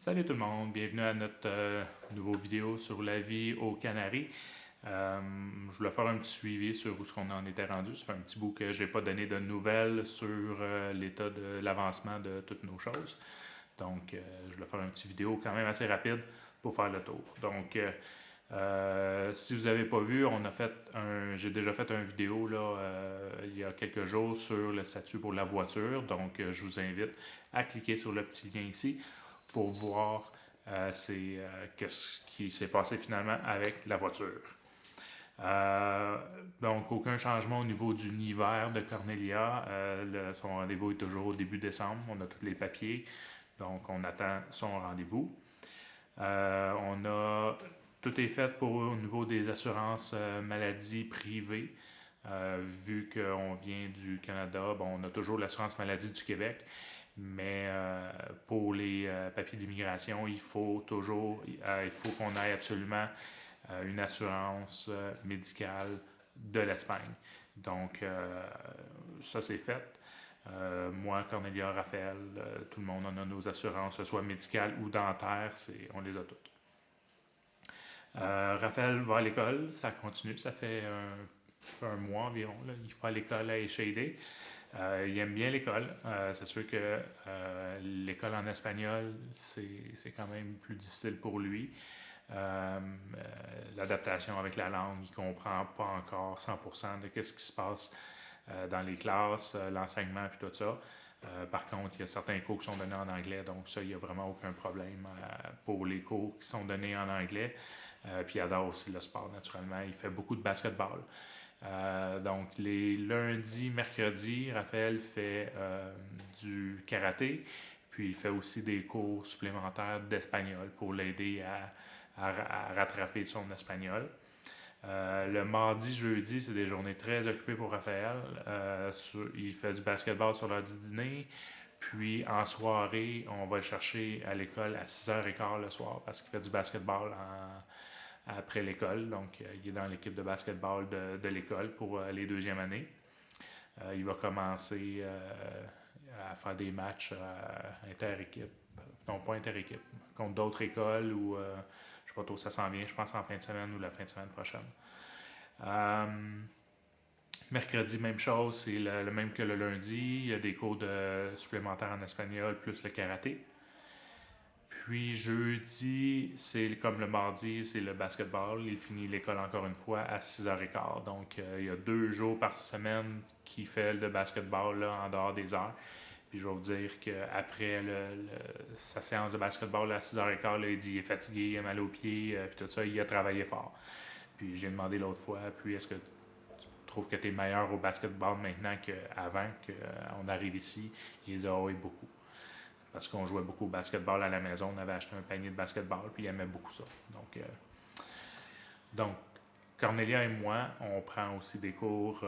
Salut tout le monde, bienvenue à notre nouveau vidéo sur la vie aux Canaries. Je voulais faire un petit suivi sur où ce qu'on en était rendu. Ça fait un petit bout que j'ai pas donné de nouvelles sur l'état de l'avancement de toutes nos choses. Donc, je voulais faire une petite vidéo quand même assez rapide pour faire le tour. Donc, si vous n'avez pas vu, j'ai déjà fait une vidéo là, il y a quelques jours sur le statut pour la voiture. Donc, je vous invite à cliquer sur le petit lien ici pour voir qu'est-ce qui s'est passé finalement avec la voiture. Donc, aucun changement au niveau du Niver de Cornelia. Son rendez-vous est toujours au début décembre. On a tous les papiers. Donc, on attend son rendez-vous. Tout est fait au niveau des assurances maladie privées. Vu qu'on vient du Canada, on a toujours l'assurance maladie du Québec. Mais pour les papiers d'immigration, il faut qu'on ait absolument une assurance médicale de l'Espagne. Donc, ça c'est fait. Moi, Cornelia, Raphaël, tout le monde en a nos assurances, que ce soit médicales ou dentaires, on les a toutes. Raphaël va à l'école, ça continue, ça fait un mois environ. Là. Il va à l'école à Échaidé. Il aime bien l'école. C'est sûr que l'école en espagnol, c'est quand même plus difficile pour lui. L'adaptation avec la langue, il ne comprend pas encore 100% de ce qui se passe dans les classes, l'enseignement et tout ça. Par contre, il y a certains cours qui sont donnés en anglais, donc ça, il n'y a vraiment aucun problème pour les cours qui sont donnés en anglais. Puis il adore aussi le sport, naturellement. Il fait beaucoup de basketball. Donc, les lundis, mercredis, Raphaël fait du karaté, puis il fait aussi des cours supplémentaires d'espagnol pour l'aider à rattraper son espagnol. Le mardi, jeudi, c'est des journées très occupées pour Raphaël. Il fait du basketball sur l'heure du dîner, puis en soirée, on va le chercher à l'école à 6h15 le soir parce qu'il fait du basketball après l'école. Donc, il est dans l'équipe de basketball de l'école pour les deuxièmes années. Il va commencer à faire des matchs inter-équipe. Non, pas inter-équipe. Contre d'autres écoles ou je ne sais pas trop où ça s'en vient. Je pense en fin de semaine ou la fin de semaine prochaine. Mercredi, même chose. C'est le même que le lundi. Il y a des cours supplémentaires en espagnol plus le karaté. Puis jeudi, c'est comme le mardi, c'est le basketball. Il finit l'école encore une fois à 6h15. Donc, il y a 2 jours par semaine qu'il fait le basketball là, en dehors des heures. Puis je vais vous dire qu'après sa séance de basketball à 6h15, là, il dit qu'il est fatigué, il a mal aux pieds, puis tout ça, il a travaillé fort. Puis j'ai demandé l'autre fois, puis est-ce que tu trouves que tu es meilleur au basketball maintenant qu'avant qu'on arrive ici? Il dit, ah oui, beaucoup. Parce qu'on jouait beaucoup au basketball à la maison. On avait acheté un panier de basketball, puis il aimait beaucoup ça. Donc Cornelia et moi, on prend aussi des cours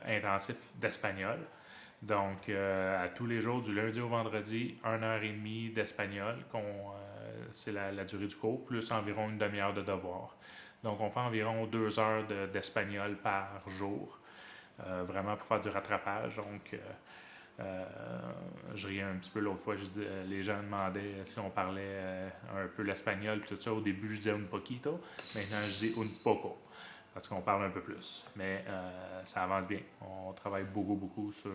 intensifs d'espagnol. Donc, à tous les jours, du lundi au vendredi, 1h30 d'espagnol, c'est la durée du cours, plus environ une demi-heure de devoir. Donc, on fait environ 2 heures d'espagnol par jour, vraiment pour faire du rattrapage. Donc, je riais un petit peu l'autre fois, les gens demandaient si on parlait un peu l'espagnol, puis tout ça. Au début, je disais un poquito, maintenant je dis un poco, parce qu'on parle un peu plus. Mais ça avance bien. On travaille beaucoup sur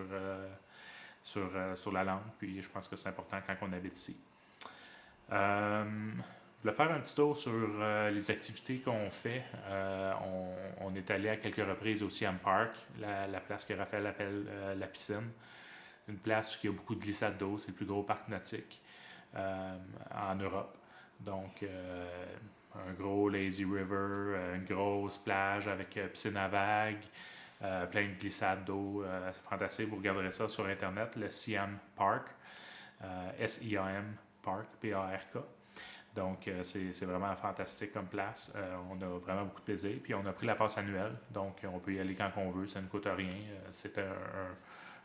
la langue, puis je pense que c'est important quand on habite ici. Je voulais faire un petit tour sur les activités qu'on fait. On est allé à quelques reprises au Siam Park, la place que Raphaël appelle la piscine. Une place où il y a beaucoup de glissades d'eau. C'est le plus gros parc nautique en Europe. Donc, un gros lazy river, une grosse plage avec piscine à vagues, plein de glissades d'eau. C'est fantastique. Vous regarderez ça sur Internet, le Siam Park. S-I-A-M Park, P-A-R-K. Donc, c'est vraiment fantastique comme place. On a vraiment beaucoup de plaisir. Puis, on a pris la passe annuelle. Donc, on peut y aller quand on veut. Ça ne coûte rien. C'est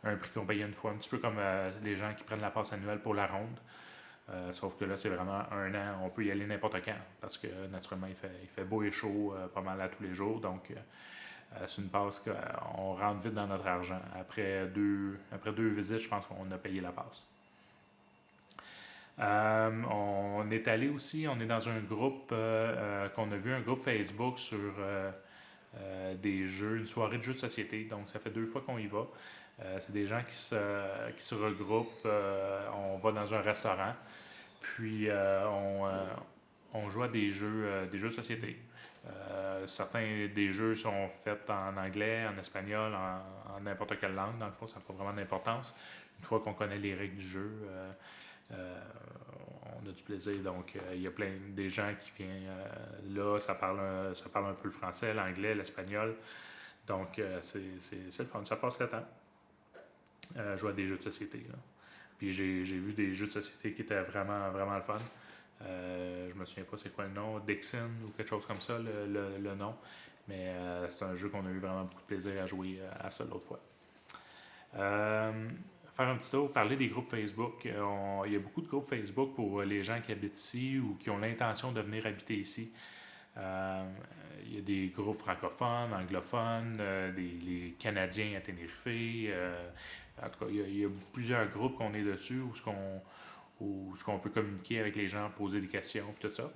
un prix qu'on paye une fois, un petit peu comme les gens qui prennent la passe annuelle pour la ronde. Sauf que là, c'est vraiment 1 an. On peut y aller n'importe quand parce que, naturellement, il fait beau et chaud pas mal à tous les jours. Donc, c'est une passe qu'on rentre vite dans notre argent. Après deux visites, je pense qu'on a payé la passe. On est allé aussi, on est dans un groupe qu'on a vu, un groupe Facebook sur des jeux, une soirée de jeux de société. Donc, ça fait 2 fois qu'on y va. C'est des gens qui se regroupent. On va dans un restaurant, puis on joue à des jeux de société. Certains des jeux sont faits en anglais, en espagnol, en n'importe quelle langue. Dans le fond, ça n'a pas vraiment d'importance. Une fois qu'on connaît les règles du jeu, on a du plaisir. Donc, il y a plein des gens qui viennent là, ça parle un peu le français, l'anglais, l'espagnol. Donc, c'est le fun, ça passe le temps. Jouer à des jeux de société. Là. Puis j'ai vu des jeux de société qui étaient vraiment, vraiment le fun. Je me souviens pas c'est quoi le nom, Dixon ou quelque chose comme ça, le nom. Mais c'est un jeu qu'on a eu vraiment beaucoup de plaisir à jouer à ça l'autre fois. Faire un petit tour, parler des groupes Facebook. Il y a beaucoup de groupes Facebook pour les gens qui habitent ici ou qui ont l'intention de venir habiter ici. Il y a des groupes francophones, anglophones, les Canadiens à Tenerife. En tout cas, il y a plusieurs groupes qu'on est dessus où ce qu'on peut communiquer avec les gens, poser des questions, tout ça.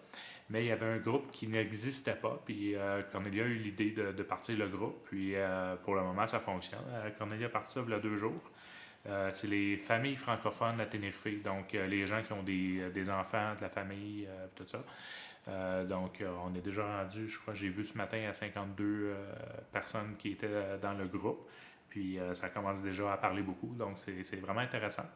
Mais il y avait un groupe qui n'existait pas, puis Cornelia a eu l'idée de partir le groupe, puis pour le moment, ça fonctionne. Cornelia a parti ça il y a 2 jours. C'est les familles francophones à Tenerife, donc les gens qui ont des enfants, de la famille, tout ça. Donc, on est déjà rendu, je crois, j'ai vu ce matin à 52 personnes qui étaient dans le groupe. Puis, ça commence déjà à parler beaucoup, donc c'est vraiment intéressant.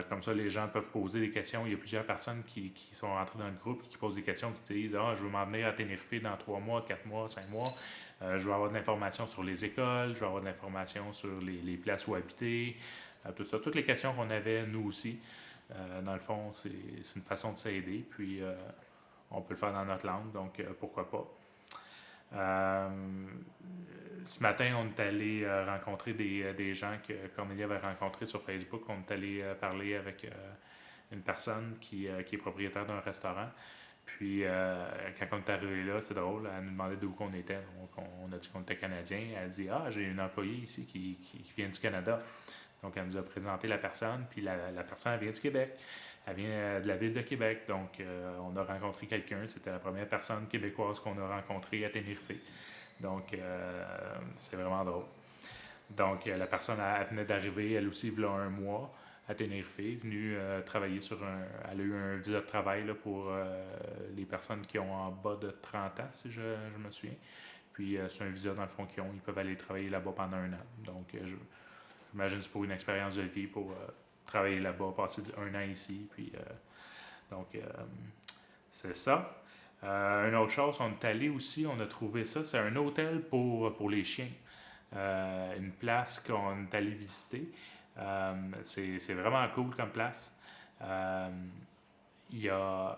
Comme ça, les gens peuvent poser des questions. Il y a plusieurs personnes qui sont rentrées dans le groupe et qui posent des questions, qui disent « Ah, je veux m'en venir à Tenerife dans 3 mois, 4 mois, 5 mois. Je veux avoir de l'information sur les écoles, je veux avoir de l'information sur les places où habiter. Tout ça, toutes les questions qu'on avait, nous aussi. Dans le fond, c'est une façon de s'aider. Puis, on peut le faire dans notre langue, donc pourquoi pas. Ce matin, on est allé rencontrer des gens que Cornelia avait rencontrés sur Facebook. On est allé parler avec une personne qui est propriétaire d'un restaurant. Puis, quand on est arrivé là, c'est drôle, elle nous demandait d'où qu'on était. Donc, on a dit qu'on était Canadien. Elle a dit « Ah, j'ai une employée ici qui vient du Canada. » Donc, elle nous a présenté la personne. Puis, la personne, elle vient du Québec. Elle vient de la ville de Québec. Donc, on a rencontré quelqu'un. C'était la première personne québécoise qu'on a rencontrée à Tenerife. Donc, c'est vraiment drôle. Donc, la personne, elle venait d'arriver, elle aussi, il y a 1 mois à Tenerife, venue travailler elle a eu un visa de travail là, pour les personnes qui ont en bas de 30 ans, si je me souviens. Puis, c'est un visa, dans le fond, qu'ils ont. Ils peuvent aller travailler là-bas pendant 1 an. Donc, j'imagine que c'est pour une expérience de vie, pour travailler là-bas, passer 1 an ici. Puis, donc, c'est ça. Une autre chose, on est allé aussi, on a trouvé ça, c'est un hôtel pour les chiens. Une place qu'on est allé visiter. C'est vraiment cool comme place. Il y a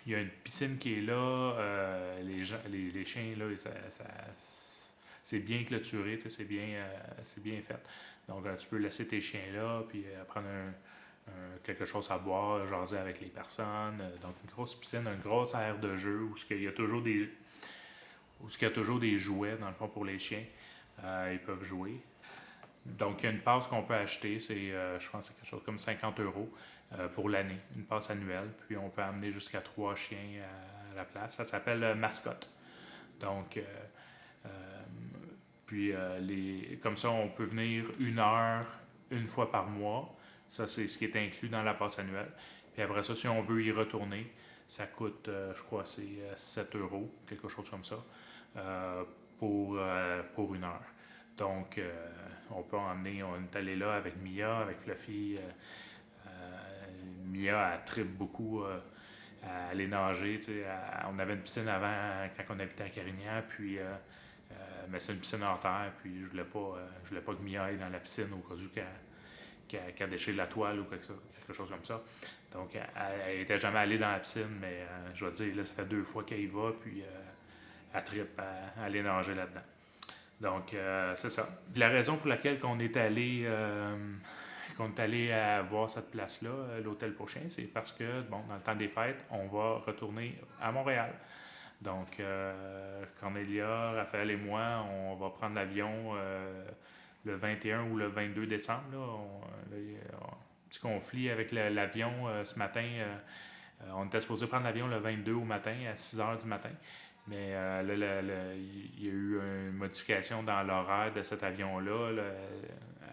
une piscine qui est là. Les chiens, là, c'est bien clôturé, c'est bien fait. Donc, tu peux laisser tes chiens là, puis prendre quelque chose à boire, jaser avec les personnes. Donc, une grosse piscine, une grosse aire de jeu où il y a toujours des jouets, dans le fond, pour les chiens. Ils peuvent jouer. Donc, il y a une passe qu'on peut acheter, je pense que c'est quelque chose comme 50 € pour l'année, une passe annuelle. Puis, on peut amener jusqu'à 3 chiens à la place. Ça s'appelle Mascotte. Donc, puis, comme ça, on peut venir 1 heure, 1 fois par mois. Ça, c'est ce qui est inclus dans la passe annuelle. Puis après ça, si on veut y retourner, ça coûte, je crois, c'est 7 €, quelque chose comme ça, pour 1 heure. Donc, on peut emmener, on est allé là avec Mia, avec Fluffy. Mia, elle tripe beaucoup à aller nager. On avait une piscine avant, quand on habitait à Carignan, puis mais c'est une piscine hors terre, puis je voulais pas que Mia aille dans la piscine au cas où qu'elle déchire la toile ou quelque chose comme ça. Donc, elle n'était jamais allée dans la piscine, mais je vais dire, là, ça fait 2 fois qu'elle y va, puis elle trippe à aller nager là-dedans. Donc, c'est ça. Puis la raison pour laquelle qu'on est allé voir cette place-là, l'hôtel pour chiens, c'est parce que, bon, dans le temps des fêtes, on va retourner à Montréal. Donc, Cornelia, Raphaël et moi, on va prendre l'avion le 21 ou le 22 décembre. Là, petit conflit avec l'avion ce matin. On était supposé prendre l'avion le 22 au matin, à 6 heures du matin. Mais il y a eu une modification dans l'horaire de cet avion-là.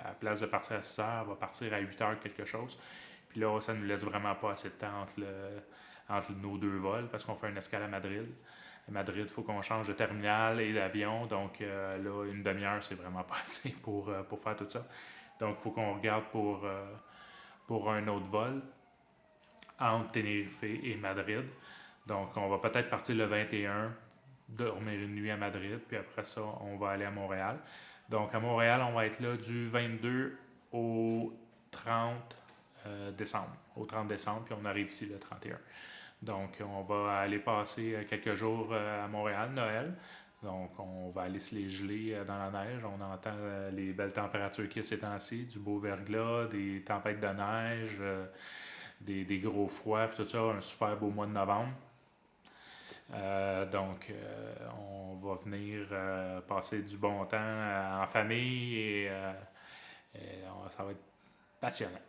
À la place de partir à 6 heures, on va partir à 8 heures quelque chose. Puis là, ça ne nous laisse vraiment pas assez de temps entre nos deux vols parce qu'on fait une escale à Madrid. À Madrid, il faut qu'on change de terminal et d'avion. Donc là, une demi-heure, c'est vraiment pas assez pour faire tout ça. Donc, il faut qu'on regarde pour un autre vol entre Tenerife et Madrid. Donc, on va peut-être partir le 21, dormir une nuit à Madrid, puis après ça, on va aller à Montréal. Donc, à Montréal, on va être là du 22 au 30 décembre. Au 30 décembre, puis on arrive ici le 31. Donc, on va aller passer quelques jours à Montréal, Noël. Donc, on va aller se les geler dans la neige. On entend les belles températures qu'il y a ces temps-ci, du beau verglas, des tempêtes de neige, des gros froids, puis tout ça, un super beau mois de novembre. Donc, on va venir passer du bon temps en famille et ça va être passionnant.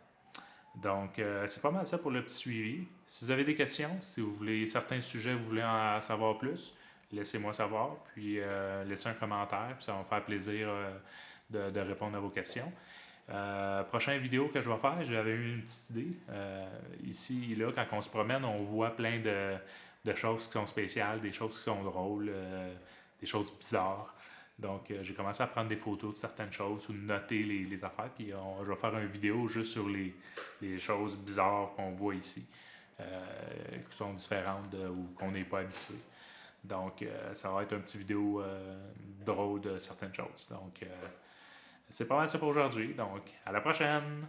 Donc, c'est pas mal ça pour le petit suivi. Si vous avez des questions, si vous voulez certains sujets, vous voulez en savoir plus, laissez-moi savoir, puis laissez un commentaire, puis ça va me faire plaisir de répondre à vos questions. Prochaine vidéo que je vais faire, j'avais eu une petite idée. Ici, là, quand on se promène, on voit plein de choses qui sont spéciales, des choses qui sont drôles, des choses bizarres. Donc, j'ai commencé à prendre des photos de certaines choses ou de noter les affaires. Puis, je vais faire une vidéo juste sur les choses bizarres qu'on voit ici, qui sont différentes ou qu'on n'est pas habitué. Donc, ça va être une petite vidéo drôle de certaines choses. Donc, c'est pas mal ça pour aujourd'hui. Donc, à la prochaine!